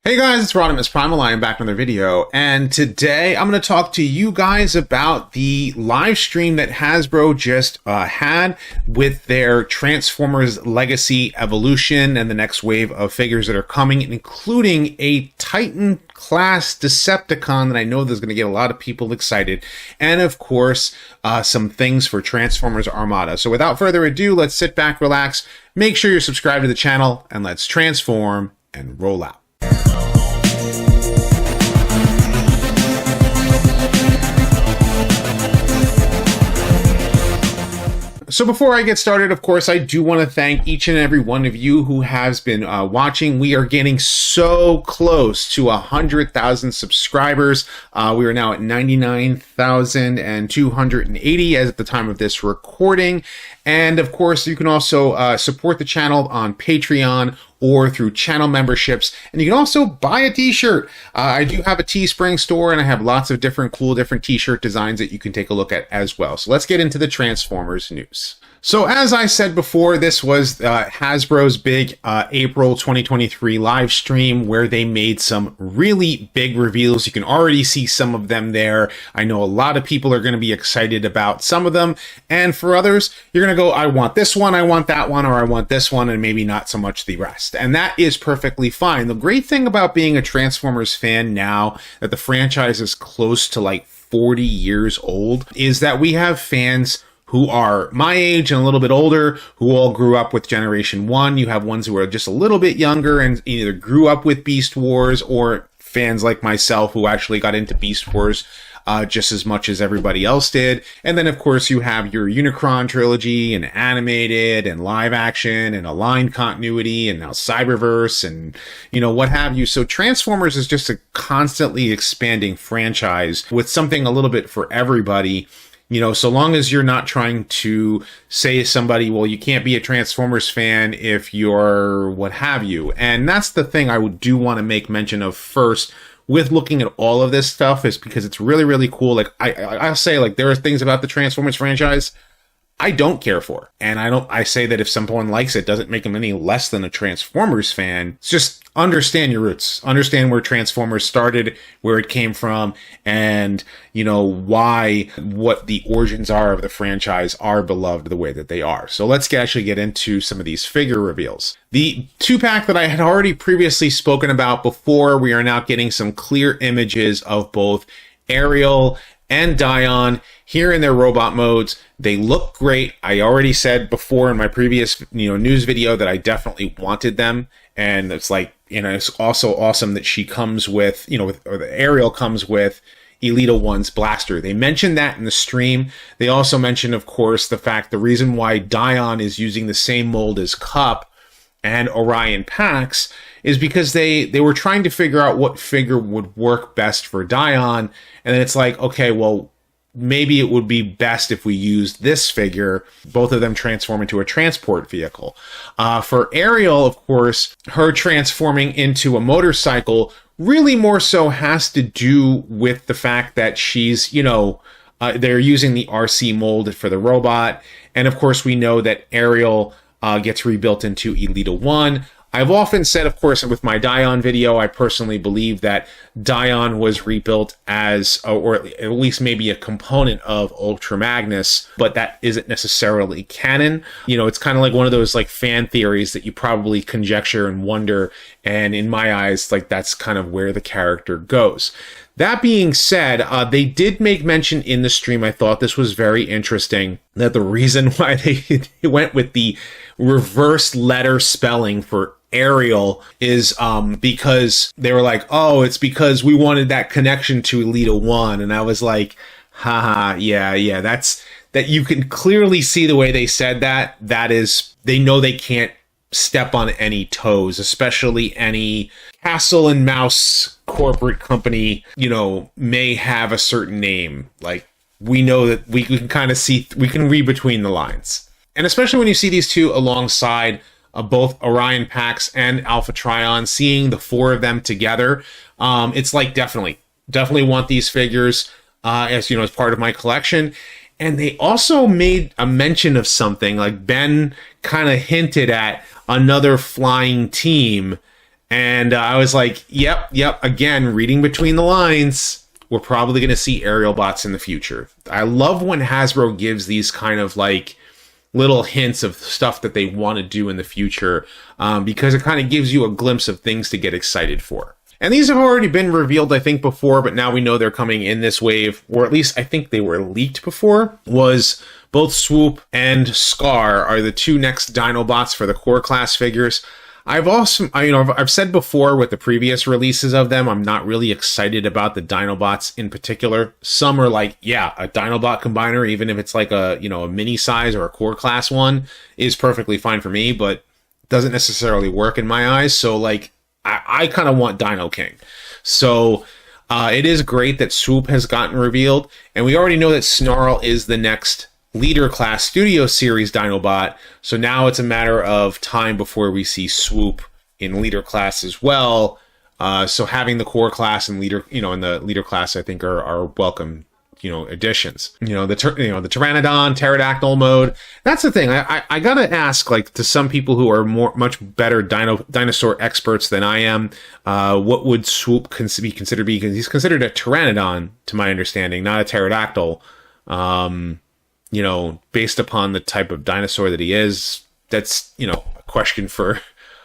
Hey guys, it's RodimusPrimal. I am back with another video, and today I'm going to talk to you guys about the live stream that Hasbro just had with their Transformers Legacy Evolution and the next wave of figures that are coming, including a Titan class Decepticon that I know there's going to get a lot of people excited, and of course some things for Transformers Armada. So without further ado, let's sit back, relax, make sure you're subscribed to the channel, and let's transform and roll out. So before I get started, of course, I do want to thank each and every one of you who has been watching. We are getting so close to 100,000 subscribers. We are now at 99,280 as at the time of this recording. And of course, you can also support the channel on Patreon or through channel memberships. And you can also buy a t-shirt. I do have a Teespring store, and I have lots of different cool t-shirt designs that you can take a look at as well. So let's get into the Transformers news. So as I said before, this was Hasbro's big April 2023 live stream where they made some really big reveals. You can already see some of them there. I know a lot of people are going to be excited about some of them. And for others, you're going to go, I want this one, I want that one, or I want this one, and maybe not so much the rest. And that is perfectly fine. The great thing about being a Transformers fan now that the franchise is close to like 40 years old is that we have fans who are my age and a little bit older, who all grew up with Generation 1. You have ones who are just a little bit younger and either grew up with Beast Wars, or fans like myself who actually got into Beast Wars just as much as everybody else did. And then, of course, you have your Unicron trilogy and animated and live action and aligned continuity and now Cyberverse and, you know, what have you. So Transformers is just a constantly expanding franchise with something a little bit for everybody. You know, so long as you're not trying to say to somebody, well, you can't be a Transformers fan if you're what have you. And that's the thing I do want to make mention of first with looking at all of this stuff, is because it's really, really cool. Like I'll say, like, there are things about the Transformers franchise I don't care for. And I say that if someone likes it, doesn't make them any less than a Transformers fan. It's just understand your roots, understand where Transformers started, where it came from, and, you know, what the origins are of the franchise are beloved the way that they are. So let's actually get into some of these figure reveals. The 2-pack that I had already previously spoken about before, we are now getting some clear images of both Ariel and Dion here in their robot modes. They look great. I already said before in my previous, news video that I definitely wanted them. And it's like, it's also awesome that she comes with, or the Ariel comes with Elita 1's blaster. They mentioned that in the stream. They also mentioned, of course, the reason why Dion is using the same mold as Cup and Orion Pax is because they were trying to figure out what figure would work best for Dion. And then it's like, okay, well, maybe it would be best if we used this figure. Both of them transform into a transport vehicle. For Ariel, of course, her transforming into a motorcycle really more so has to do with the fact that she's, they're using the RC mold for the robot. And of course, we know that Ariel gets rebuilt into Elita 1. I've often said, of course, with my Dion video, I personally believe that Dion was rebuilt as, or at least maybe a component of Ultra Magnus, but that isn't necessarily canon. It's kind of like one of those like fan theories that you probably conjecture and wonder, and in my eyes, like that's kind of where the character goes. That being said, they did make mention in the stream, I thought this was very interesting, that the reason why they went with the reverse letter spelling for Ariel is because they were like, oh, it's because we wanted that connection to Elita 1. And I was like, haha, yeah, that you can clearly see the way they said that. That is, they know they can't step on any toes, especially any Castle and Mouse corporate company, may have a certain name. Like, we know that we can kind of see, we can read between the lines. And especially when you see these two alongside both Orion Pax and Alpha Trion, seeing the four of them together, it's like definitely want these figures as part of my collection. And they also made a mention of something, like Ben kind of hinted at another flying team, And I was like, yep. Again, reading between the lines, we're probably going to see Ariel bots in the future. I love when Hasbro gives these kind of like little hints of stuff that they want to do in the future, because it kind of gives you a glimpse of things to get excited for. And these have already been revealed, I think, before, but now we know they're coming in this wave, or at least I think they were leaked before, was both Swoop and Scar are the two next Dinobots for the core class figures. I've said before with the previous releases of them, I'm not really excited about the Dinobots in particular. Some are like, yeah, a Dinobot combiner, even if it's like a mini size or a core class one, is perfectly fine for me, but doesn't necessarily work in my eyes. So like, I kind of want Dino King. So it is great that Swoop has gotten revealed, and we already know that Snarl is the next Leader Class Studio Series Dinobot, so now it's a matter of time before we see Swoop in Leader Class as well. So having the core class and Leader, in the Leader Class, I think are welcome, additions. The Pteranodon, Pterodactyl mode. That's the thing. I gotta ask, like, to some people who are much better dinosaur experts than I am, what would Swoop be considered? Because he's considered a Pteranodon, to my understanding, not a Pterodactyl. Based upon the type of dinosaur that he is, that's, a question for,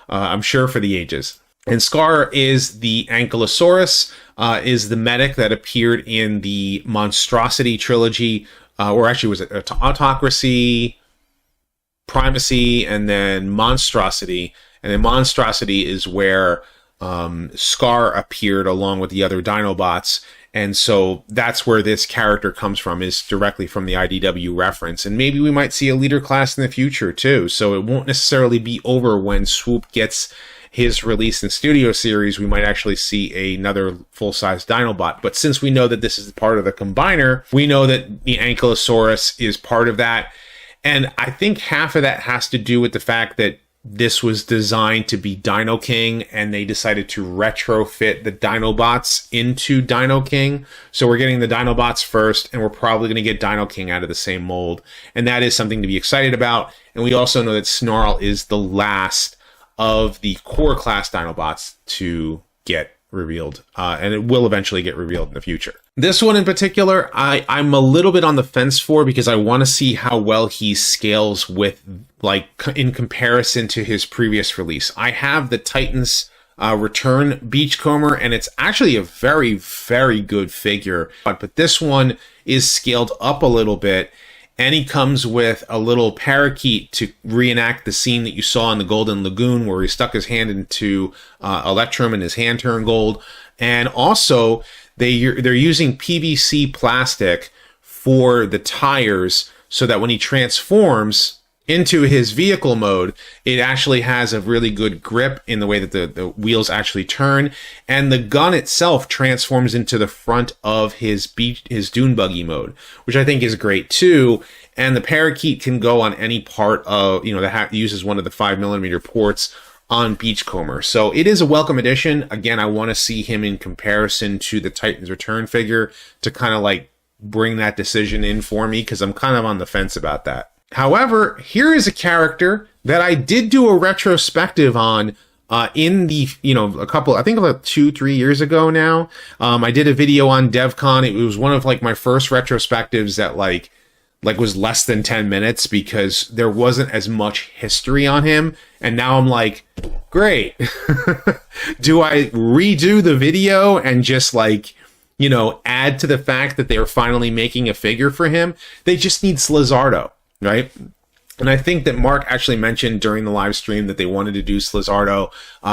I'm sure, for the ages. And Scar is the Ankylosaurus, is the medic that appeared in the Monstrosity trilogy, or actually was it Autocracy, Primacy, and then Monstrosity. And then Monstrosity is where Scar appeared along with the other Dinobots. And so that's where this character comes from, is directly from the IDW reference. And maybe we might see a Leader Class in the future too. So it won't necessarily be over when Swoop gets his release in Studio Series. We might actually see another full-size Dinobot. But since we know that this is part of the combiner, we know that the Ankylosaurus is part of that. And I think half of that has to do with the fact that this was designed to be Dino King, and they decided to retrofit the Dinobots into Dino King. So we're getting the Dinobots first, and we're probably going to get Dino King out of the same mold. And that is something to be excited about. And we also know that Snarl is the last of the core class Dinobots to get revealed, and it will eventually get revealed in the future. This one in particular, I'm a little bit on the fence for, because I want to see how well he scales with, like, in comparison to his previous release. I have the Titans Return Beachcomber, and it's actually a very, very good figure. But this one is scaled up a little bit, and he comes with a little parakeet to reenact the scene that you saw in the Golden Lagoon, where he stuck his hand into Electrum and his hand turned gold. And also, they're using PVC plastic for the tires, so that when he transforms into his vehicle mode, it actually has a really good grip in the way that the wheels actually turn, and the gun itself transforms into the front of his dune buggy mode, which I think is great too. And the parakeet can go on any part of, that uses one of the 5mm ports on Beachcomber. So it is a welcome addition. Again, I want to see him in comparison to the Titans Return figure to kind of like bring that decision in for me, because I'm kind of on the fence about that. However, here is a character that I did do a retrospective on in the, a couple, I think about 2-3 years ago now. I did a video on Devcon. It was one of like my first retrospectives that like was less than 10 minutes, because there wasn't as much history on him. And now I'm like, great. Do I redo the video and just like, add to the fact that they're finally making a figure for him? They just need Slizardo. Right? And I think that Mark actually mentioned during the live stream that they wanted to do Slizardo.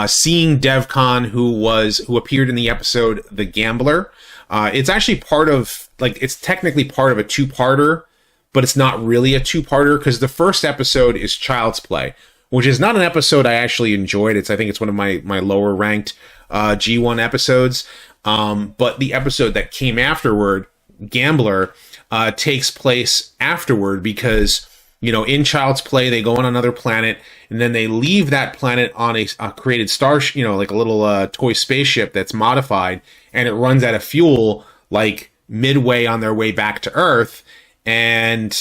Seeing Devcon, who appeared in the episode The Gambler, it's actually it's technically part of a two-parter, but it's not really a two-parter, because the first episode is Child's Play, which is not an episode I actually enjoyed. I think it's one of my lower ranked G1 episodes. But the episode that came afterward, Gambler, takes place afterward, because, in Child's Play, they go on another planet, and then they leave that planet on a created star, like a little toy spaceship that's modified, and it runs out of fuel, like midway on their way back to Earth. And,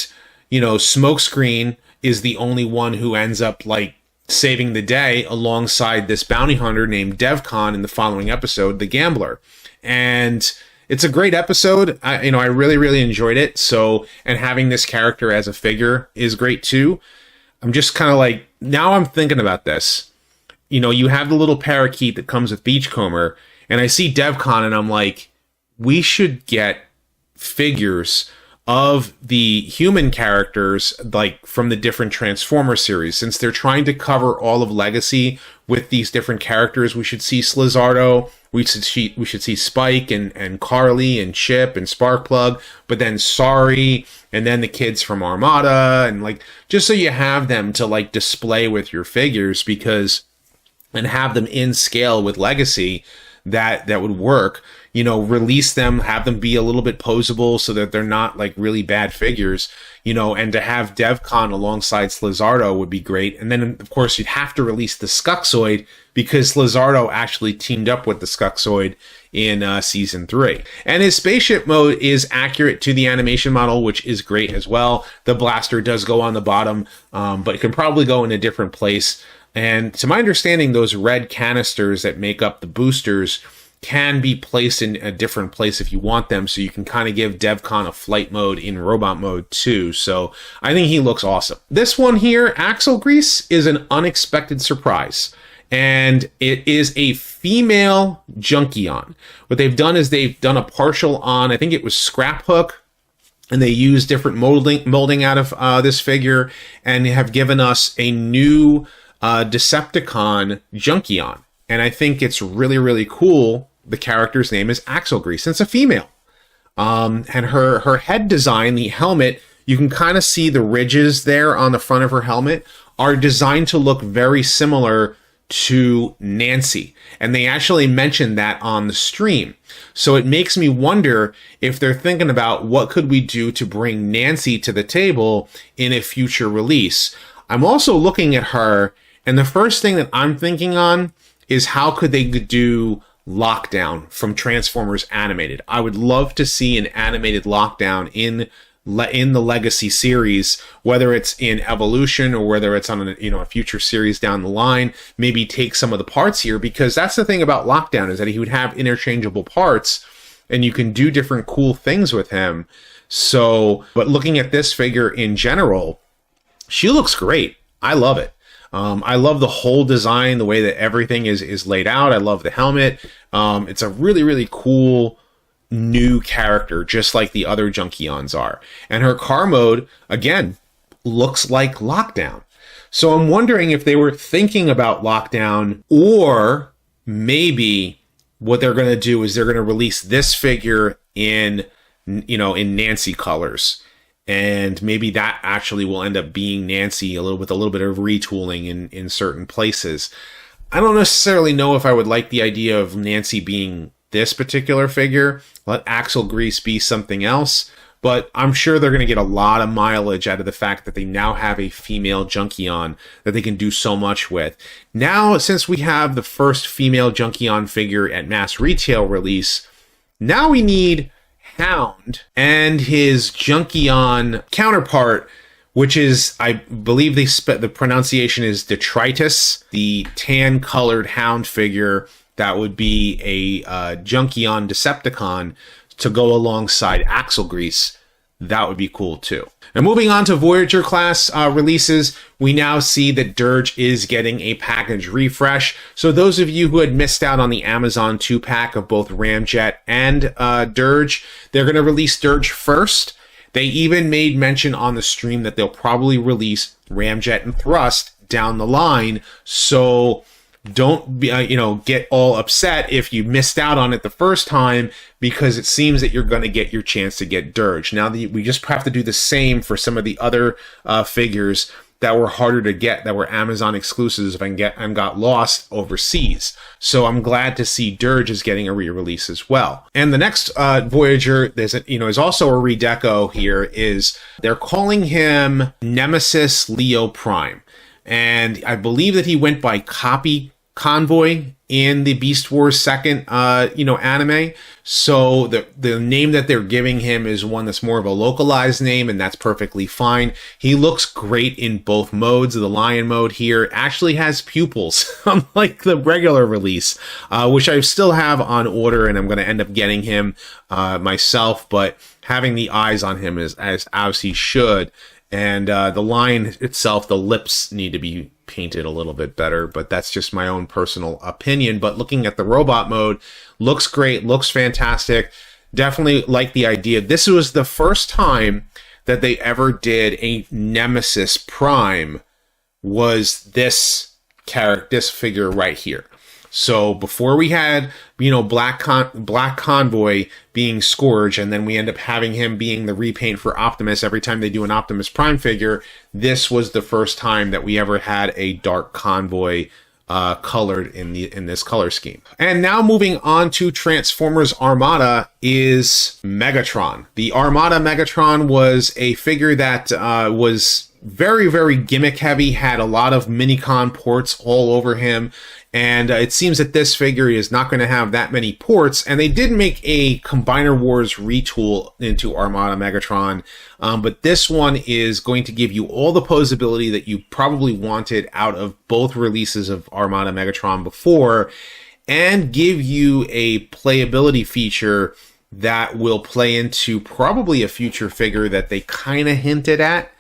Smokescreen is the only one who ends up like saving the day alongside this bounty hunter named Devcon in the following episode, The Gambler. And it's a great episode. I really, really enjoyed it. So, and having this character as a figure is great too. I'm just kind of like, now I'm thinking about this. You know, you have the little parakeet that comes with Beachcomber, and I see Devcon, and I'm like, we should get figures of the human characters, like from the different Transformer series. Since they're trying to cover all of Legacy with these different characters, we should see Slizzardo, we should see Spike and Carly and Chip and Sparkplug, but then Sorry, and then the kids from Armada, and like, just so you have them to like display with your figures, because, and have them in scale with Legacy, that would work. You know, release them, have them be a little bit posable so that they're not like really bad figures, you know, and to have Devcon alongside Slizzardo would be great. And then, of course, you'd have to release the Skuxoid, because Slizzardo actually teamed up with the Skuxoid in Season 3. And his spaceship mode is accurate to the animation model, which is great as well. The blaster does go on the bottom, but it can probably go in a different place. And to my understanding, those red canisters that make up the boosters can be placed in a different place if you want them, so you can kind of give Devcon a flight mode in robot mode too. So I think he looks awesome. This one here, Axel Grease, is an unexpected surprise, and it is a female Junkion. What they've done is they've done a partial on, I think it was Scrap Hook, and they use different molding out of this figure, and have given us a new Decepticon Junkion. And I think it's really, really cool. The character's name is Axel Grease, and it's a female. And her head design, the helmet, you can kind of see the ridges there on the front of her helmet are designed to look very similar to Nancy. And they actually mentioned that on the stream. So it makes me wonder if they're thinking about what could we do to bring Nancy to the table in a future release. I'm also looking at her, and the first thing that I'm thinking on is how could they do Lockdown from Transformers Animated. I would love to see an animated Lockdown in the Legacy series, whether it's in Evolution or whether it's on a future series down the line. Maybe take some of the parts here, because that's the thing about Lockdown, is that he would have interchangeable parts and you can do different cool things with him. So, but looking at this figure in general, she looks great. I love it. I love the whole design, the way that everything is laid out. I love the helmet. It's a really, really cool new character, just like the other Junkions are. And her car mode, again, looks like Lockdown. So I'm wondering if they were thinking about Lockdown, or maybe what they're going to do is they're going to release this figure in Nancy colors. And maybe that actually will end up being Nancy with a little bit of retooling in certain places. I don't necessarily know if I would like the idea of Nancy being this particular figure. Let Axel Grease be something else. But I'm sure they're going to get a lot of mileage out of the fact that they now have a female Junkion that they can do so much with. Now, since we have the first female Junkion figure at mass retail release, now we need Hound and his Junkion counterpart, which is, I believe the pronunciation is Detritus, the tan-colored Hound figure that would be a Junkion Decepticon to go alongside Axel Grease. That would be cool too. Now, moving on to Voyager class releases, we now see that Dirge is getting a package refresh. So those of you who had missed out on the Amazon 2-pack of both Ramjet and Dirge, they're going to release Dirge first. They even made mention on the stream that they'll probably release Ramjet and Thrust down the line. So don't be, get all upset if you missed out on it the first time, because it seems that you're going to get your chance to get Dirge. Now, we just have to do the same for some of the other figures that were harder to get, that were Amazon exclusives and got lost overseas. So I'm glad to see Dirge is getting a re-release as well. And the next Voyager, is also a redeco here, is they're calling him Nemesis Leo Prime. And I believe that he went by Copy convoy in the Beast Wars second, anime. So the name that they're giving him is one that's more of a localized name, and that's perfectly fine. He looks great in both modes. The lion mode here actually has pupils, unlike the regular release, which I still have on order, and I'm going to end up getting him myself, but having the eyes on him is as he should. And the lion itself, the lips need to be painted a little bit better, but that's just my own personal opinion. But looking at the robot mode, looks great, looks fantastic. Definitely like the idea. This was the first time that they ever did a Nemesis Prime, was this figure right here. So before we had, Black Convoy being Scourge, and then we end up having him being the repaint for Optimus every time they do an Optimus Prime figure, this was the first time that we ever had a Dark Convoy colored in this color scheme. And now moving on to Transformers Armada is Megatron. The Armada Megatron was a figure that was very, very gimmick heavy, had a lot of Minicon ports all over him. And it seems that this figure is not going to have that many ports. And they did make a Combiner Wars retool into Armada Megatron. But this one is going to give you all the posability that you probably wanted out of both releases of Armada Megatron before, and give you a playability feature that will play into probably a future figure that they kind of hinted at.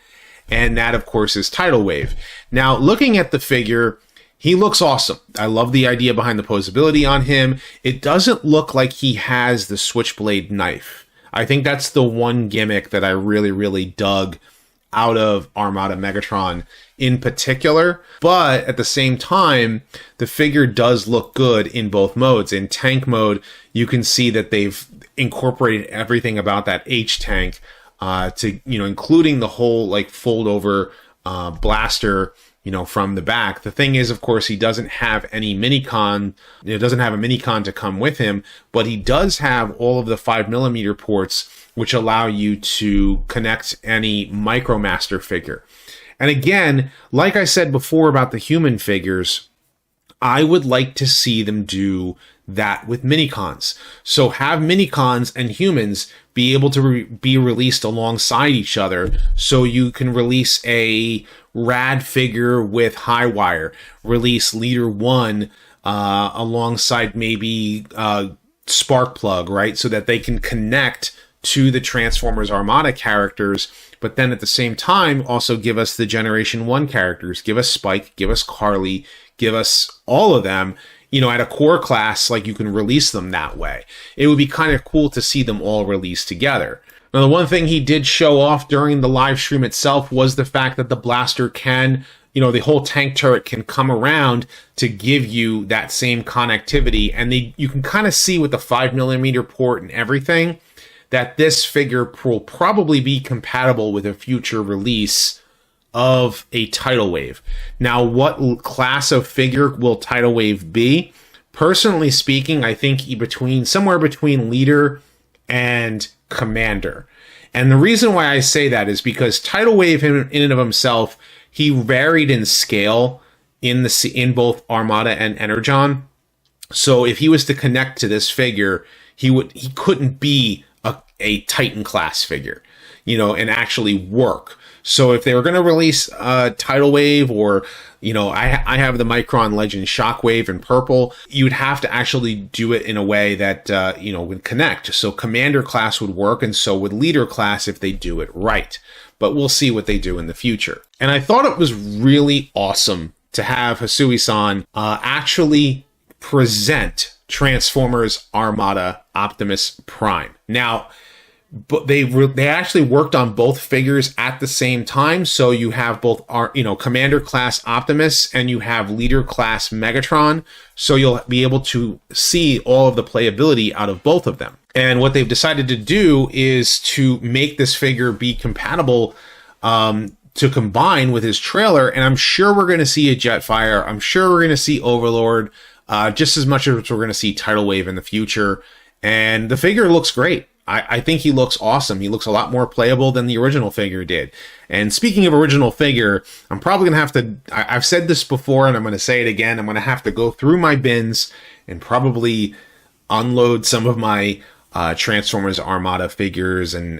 And that, of course, is Tidal Wave. Now, looking at the figure, he looks awesome. I love the idea behind the posability on him. It doesn't look like he has the Switchblade knife. I think that's the one gimmick that I really, really dug out of Armada Megatron in particular. But at the same time, the figure does look good in both modes. In tank mode, you can see that they've incorporated everything about that H-Tank, to, including the whole fold over blaster, from the back. The thing is, of course, he doesn't have any Minicon. Doesn't have a Minicon to come with him, but he does have all of the 5mm ports, which allow you to connect any Micromaster figure. And again, like I said before about the human figures, I would like to see them do that with Minicons. So have Minicons and humans be able to be released alongside each other, so you can release a rad figure with Highwire, release Leader 1 alongside maybe Sparkplug, right? So that they can connect to the Transformers Armada characters, but then at the same time also give us the Generation 1 characters, give us Spike, give us Carly, give us all of them, at a core class, you can release them that way. It would be kind of cool to see them all released together. Now, the one thing he did show off during the live stream itself was the fact that the blaster can, the whole tank turret can come around to give you that same connectivity. And you can kind of see with the 5mm port and everything that this figure will probably be compatible with a future release of a Tidal Wave. Now, what class of figure will Tidal Wave be? Personally speaking, I think somewhere between Leader and Commander. And the reason why I say that is because Tidal Wave in and of himself, he varied in scale in both Armada and Energon. So if he was to connect to this figure, he couldn't be a Titan class figure, and actually work. So if they were going to release Tidal Wave, or, I have the Micron Legend Shockwave in purple, you'd have to actually do it in a way that, would connect. So Commander class would work, and so would Leader class if they do it right. But we'll see what they do in the future. And I thought it was really awesome to have Hisui-san actually present Transformers Armada Optimus Prime. Now, but they actually worked on both figures at the same time, so you have both Commander class Optimus and you have Leader class Megatron, so you'll be able to see all of the playability out of both of them. And what they've decided to do is to make this figure be compatible to combine with his trailer, and I'm sure we're going to see a Jetfire, I'm sure we're going to see Overlord, just as much as we're going to see Tidal Wave in the future. And the figure looks great. I think he looks awesome. He looks a lot more playable than the original figure did. And speaking of original figure, I'm probably going to have to, I've said this before and I'm going to say it again, I'm going to have to go through my bins and probably unload some of my Transformers Armada figures and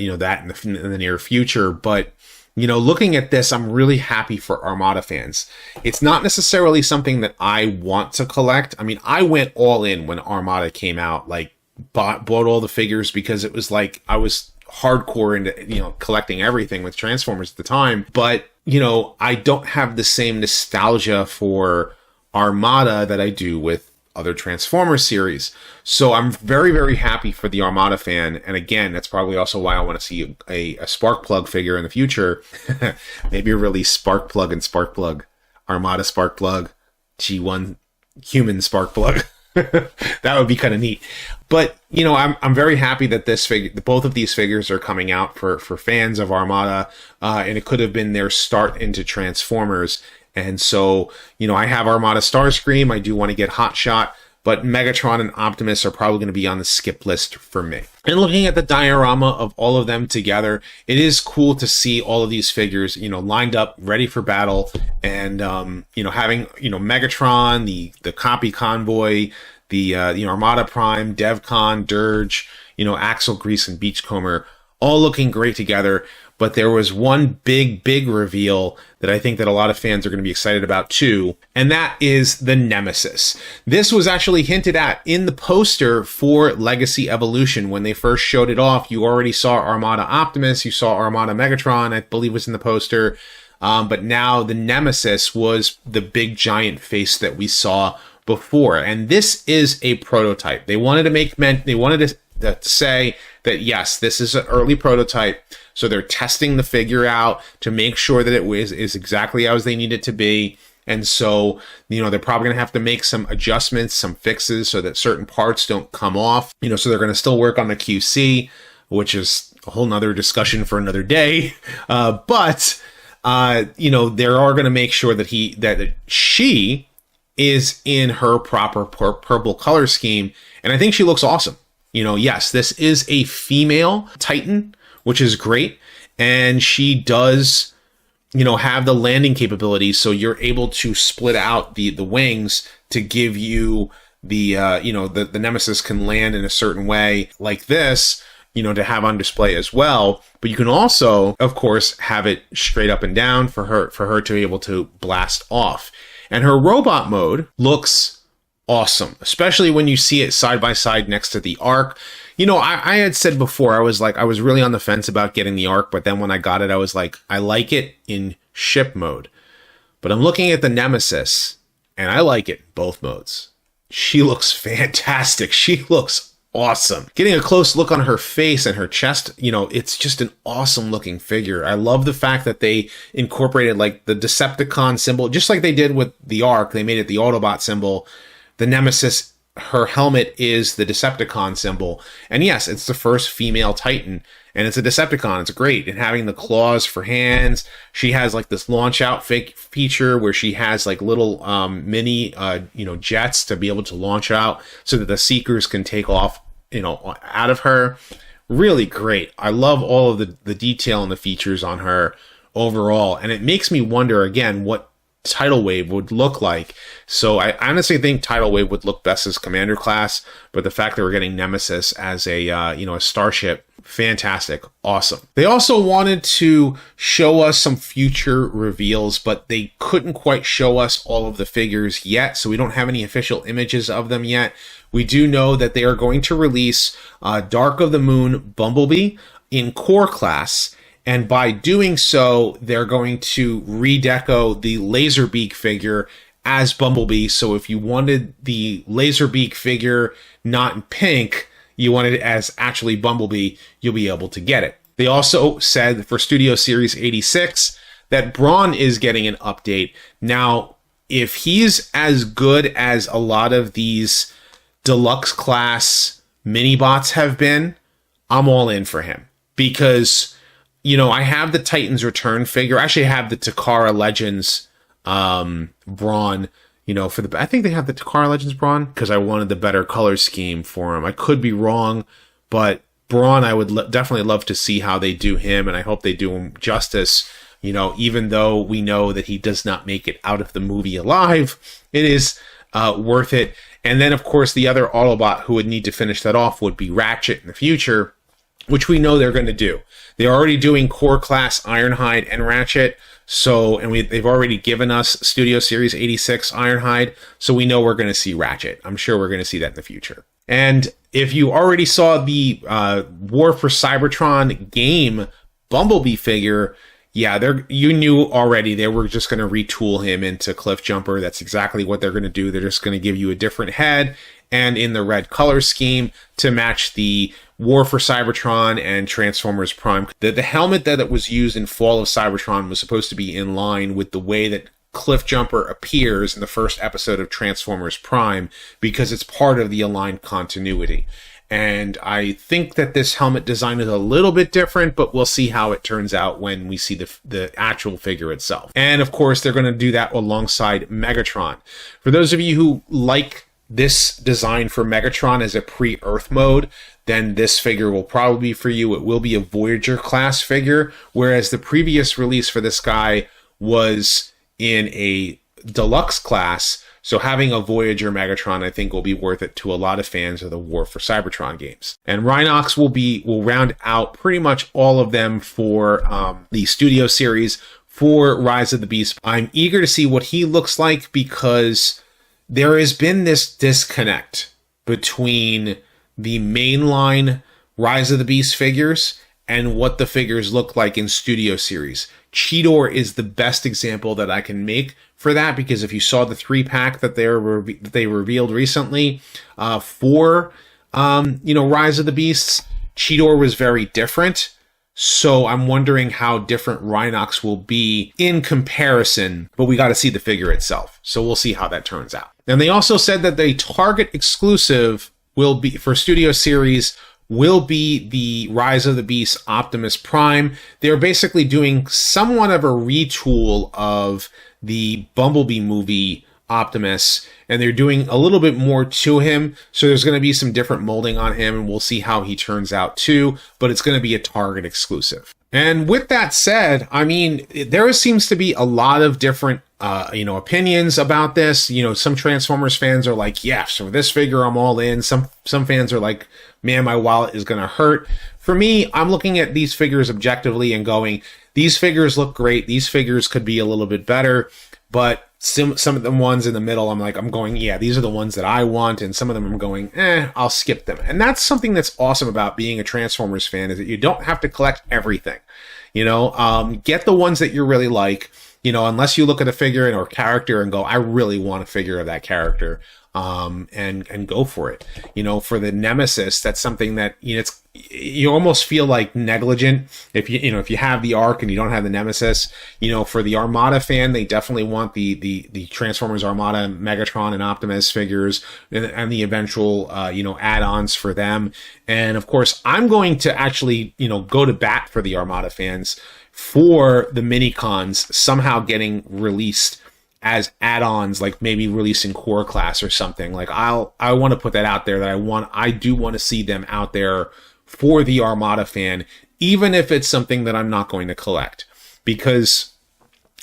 you know, that in the near future. But, you know, looking at this, I'm really happy for Armada fans. It's not necessarily something that I want to collect. I mean, I went all in when Armada came out, like bought all the figures because it was like I was hardcore into, you know, collecting everything with Transformers at the time. But, you know, I don't have the same nostalgia for Armada that I do with other Transformers series. So I'm very, very happy for the Armada fan. And again, that's probably also why I want to see a Sparkplug figure in the future. Maybe release Sparkplug and Sparkplug, Armada Sparkplug, G1 human Sparkplug. That would be kind of neat. But, you know, I'm very happy that both of these figures are coming out for fans of Armada. And it could have been their start into Transformers. And so, you know, I have Armada Starscream. I do want to get Hotshot, but Megatron and Optimus are probably going to be on the skip list for me. And looking at the diorama of all of them together, it is cool to see all of these figures, you know, lined up, ready for battle. And, you know, having, you know, Megatron, the Copy Convoy, the Armada Prime, Devcon, Dirge, you know, Axel, Grease, and Beachcomber, all looking great together. But there was one big reveal that I think that a lot of fans are going to be excited about too, and that is the Nemesis. This was actually hinted at in the poster for Legacy Evolution. When they first showed it off, you already saw Armada Optimus, you saw Armada Megatron, I believe was in the poster, but now the Nemesis was the big giant face that we saw before, and this is a prototype. They wanted to say that yes, this is an early prototype. So they're testing the figure out to make sure that it is exactly as they need it to be. And so, you know, they're probably going to have to make some adjustments, some fixes so that certain parts don't come off. You know, so they're going to still work on the QC, which is a whole nother discussion for another day. But you know, they are going to make sure that she is in her proper purple color scheme. And I think she looks awesome. You know, yes, this is a female Titan, which is great. And she does, you know, have the landing capabilities. So you're able to split out the wings to give you the, you know, the Nemesis can land in a certain way like this, you know, to have on display as well. But you can also, of course, have it straight up and down for her to be able to blast off. And her robot mode looks awesome, especially when you see it side by side next to the Ark. You know, I had said before, I was really on the fence about getting the Ark, but then when I got it, I was like, I like it in ship mode. But I'm looking at the Nemesis, and I like it in both modes. She looks fantastic. She looks awesome. Getting a close look on her face and her chest, you know, it's just an awesome looking figure. I love the fact that they incorporated like the Decepticon symbol, just like they did with the Ark. They made it the Autobot symbol. The Nemesis, her helmet is the Decepticon symbol. And yes, it's the first female Titan. And it's a Decepticon. It's great. And having the claws for hands. She has like this launch out feature where she has like little mini, you know, jets to be able to launch out so that the Seekers can take off, you know, out of her. Really great. I love all of the detail and the features on her overall. And it makes me wonder again what Tidal Wave would look like. So I honestly think Tidal Wave would look best as Commander class, but the fact that we're getting Nemesis as a you know, a starship, fantastic, awesome. They also wanted to show us some future reveals, but they couldn't quite show us all of the figures yet, so we don't have any official images of them yet. We do know that they are going to release Dark of the Moon Bumblebee in core class. And by doing so, they're going to redeco the Laserbeak figure as Bumblebee. So if you wanted the Laserbeak figure not in pink, you wanted it as actually Bumblebee, you'll be able to get it. They also said for Studio Series 86 that Brawn is getting an update. Now, if he's as good as a lot of these deluxe class mini-bots have been, I'm all in for him. Because, you know, I have the Titans Return figure. Actually, I have the Takara Legends Brawn, you know, I think they have the Takara Legends Brawn because I wanted the better color scheme for him. I could be wrong, but Braun, I would definitely love to see how they do him, and I hope they do him justice. You know, even though we know that he does not make it out of the movie alive, it is worth it. And then, of course, the other Autobot who would need to finish that off would be Ratchet in the future, which we know they're going to do. They're already doing core class Ironhide and Ratchet. So, and they've already given us Studio Series 86 Ironhide. So we know we're going to see Ratchet. I'm sure we're going to see that in the future. And if you already saw the War for Cybertron game Bumblebee figure, yeah, you knew already they were just going to retool him into Cliffjumper. That's exactly what they're going to do. They're just going to give you a different head and in the red color scheme to match the War for Cybertron and Transformers Prime. The helmet that was used in Fall of Cybertron was supposed to be in line with the way that Cliffjumper appears in the first episode of Transformers Prime, because it's part of the aligned continuity. And I think that this helmet design is a little bit different, but we'll see how it turns out when we see the actual figure itself. And of course, they're going to do that alongside Megatron. For those of you who like this design for Megatron as a pre-Earth mode, then this figure will probably be for you. It will be a Voyager class figure, whereas the previous release for this guy was in a deluxe class. So having a Voyager Megatron, I think, will be worth it to a lot of fans of the War for Cybertron games. And Rhinox will round out pretty much all of them for the Studio Series for Rise of the Beast. I'm eager to see what he looks like, because there has been this disconnect between the mainline Rise of the Beast figures and what the figures look like in Studio Series. Cheetor is the best example that I can make for that, because if you saw the 3-pack that they revealed recently for Rise of the Beasts, Cheetor was very different. So I'm wondering how different Rhinox will be in comparison, but we got to see the figure itself. So we'll see how that turns out. And they also said that the Target exclusive will be for Studio Series will be the Rise of the Beast Optimus Prime. They're basically doing somewhat of a retool of the Bumblebee movie Optimus, and they're doing a little bit more to him. So there's going to be some different molding on him, and we'll see how he turns out too, but it's going to be a Target exclusive. And with that said, I mean, there seems to be a lot of different opinions about this. Some Transformers fans are like, yeah, so this figure I'm all in. Some fans are like, man, my wallet is going to hurt. For me, I'm looking at these figures objectively and going, these figures look great. These figures could be a little bit better, but some of the ones in the middle, I'm going, yeah, these are the ones that I want. And some of them I'm going, I'll skip them. And that's something that's awesome about being a Transformers fan, is that you don't have to collect everything. Get the ones that you really like. Unless you look at a figure or character and go, I really want a figure of that character, and go for it. For the Nemesis, that's something that, you almost feel like negligent if you have the Ark and you don't have the Nemesis. For the Armada fan, they definitely want the Transformers Armada, Megatron and Optimus figures and the eventual, add-ons for them. And of course, I'm going to actually, go to bat for the Armada fans for the mini-cons somehow getting released as add-ons, like maybe releasing core class or something. Like I want to put that out there, that I do want to see them out there for the Armada fan, even if it's something that I'm not going to collect, because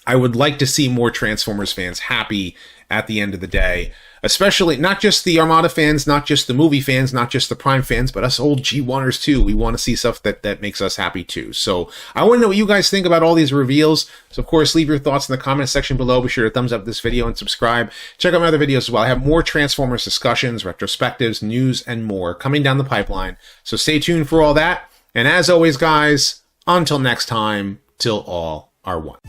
I would like to see more Transformers fans happy at the end of the day. Especially not just the Armada fans, not just the movie fans, not just the Prime fans, but us old G1ers too. We want to see stuff that makes us happy too. So I want to know what you guys think about all these reveals. So of course, leave your thoughts in the comment section below. Be sure to thumbs up this video and subscribe. Check out my other videos as well. I have more Transformers discussions, retrospectives, news, and more coming down the pipeline. So stay tuned for all that. And as always, guys, until next time, till all are one.